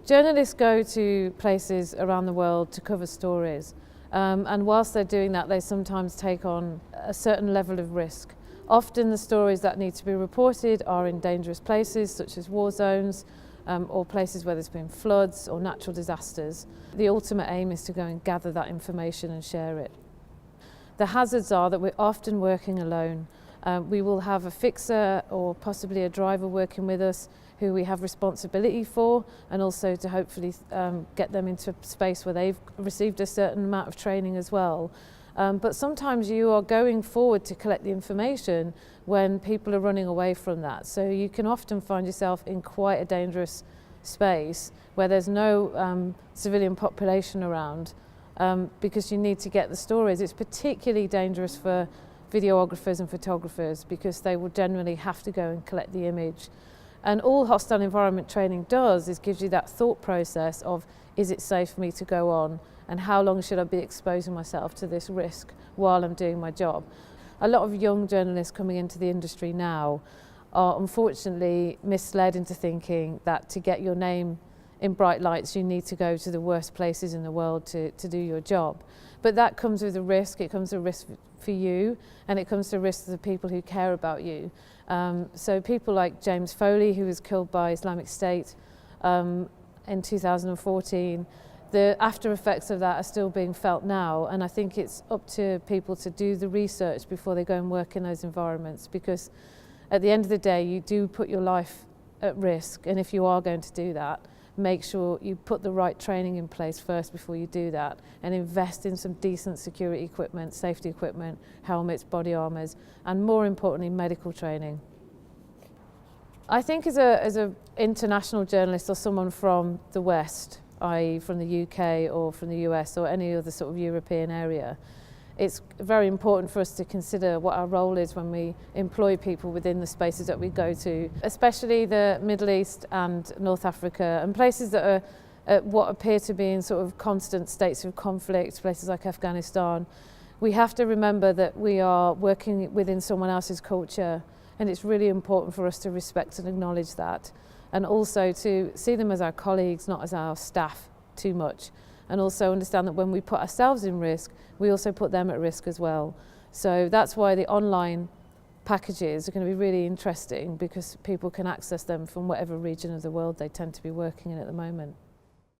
Journalists go to places around the world to cover stories, and whilst they're doing that, they sometimes take on a certain level of risk. Often the stories that need to be reported are in dangerous places such as war zones, or places where there's been floods or natural disasters. The ultimate aim is to go and gather that information and share it. The hazards are that we're often working alone. We will have a fixer or possibly a driver working with us who we have responsibility for, and also to hopefully get them into a space where they've received a certain amount of training as well. But sometimes you are going forward to collect the information when people are running away from that. So you can often find yourself in quite a dangerous space where there's no civilian population around, because you need to get the stories. It's particularly dangerous for videographers and photographers because they will generally have to go and collect the image. And all hostile environment training does is gives you that thought process of, is it safe for me to go on, and how long should I be exposing myself to this risk while I'm doing my job? A lot of young journalists coming into the industry now are unfortunately misled into thinking that to get your name in bright lights you need to go to the worst places in the world to do your job. But that comes with a risk. It comes with a risk for you, and it comes to a risk to the people who care about you. So people like James Foley, who was killed by Islamic State in 2014, the after effects of that are still being felt now, and I think it's up to people to do the research before they go and work in those environments, because at the end of the day you do put your life at risk, and if you are going to do that, make sure you put the right training in place first before you do that, and invest in some decent security equipment, safety equipment, helmets, body armours, and more importantly medical training. I think as a international journalist or someone from the West, i.e. from the UK or from the US or any other sort of European area, it's very important for us to consider what our role is when we employ people within the spaces that we go to, especially the Middle East and North Africa, and places that are what appear to be in sort of constant states of conflict, places like Afghanistan. We have to remember that we are working within someone else's culture, and it's really important for us to respect and acknowledge that, and also to see them as our colleagues, not as our staff too much. And also understand that when we put ourselves in risk, we also put them at risk as well. So that's why the online packages are going to be really interesting, because people can access them from whatever region of the world they tend to be working in at the moment.